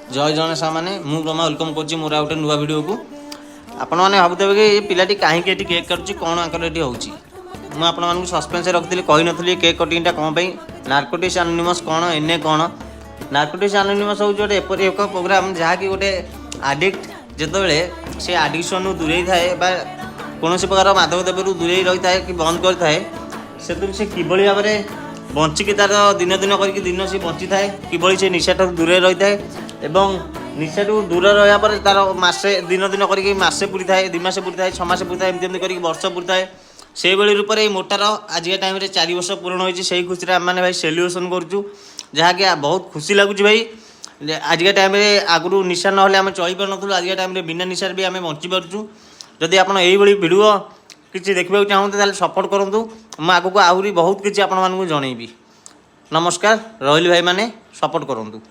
जय जन सामाने मु ब्रह्मा वेलकम करुच्ची मोर गोटे नुआ भिडियो को आपण मैंने भावुवे कि ये पिलाटी कहीं केक काटुच्ची कौन आंकर ये होची मुझे सस्पेंस रखी कही नी केक कटिंगटा कौन नार्कोटिक्स एनोनिमस कौन एने कौन नार्कोटिक्स एनोनिमस हूँ गोटे एपरी एक प्रोग्राम जहाँकि गोटे आडिक्ट जितेबाला से आडिक्शन दूरे थाए कौन प्रकार मादक द्रव्य दूरे रही था कि बंद करता है से किभली भाव में बंचिकी तार दिन दिन करके दिन से बंची थाए किभली से निशा दूरे रही है एवं निशा दूर रहा पर तार मसे दिन दिन करके मसे पूरी थाए 2 मास पूरी थाए 6 मास पूरी थाए एमती करके वर्ष पूरी थाए से भाई रूप में मोटार आजिका टाइम 4 वर्ष पूर्ण होती से खुशी आम मैंने भाई सेलिब्रेशन करूँ जहाँकि बहुत खुशी लगुच भाई आजिका टाइम आगु निशा ना आम चल पार नु आजिका टाइम बिना निशार भी आम बंची पार्चु जदि आप भिडियो किसी देखा चाहते हैं सपोर्ट करूँ मुझे आगू आहरी बहुत किसी आपण मानक जनइबी नमस्कार रही भाई मैंने सपोर्ट करूँ।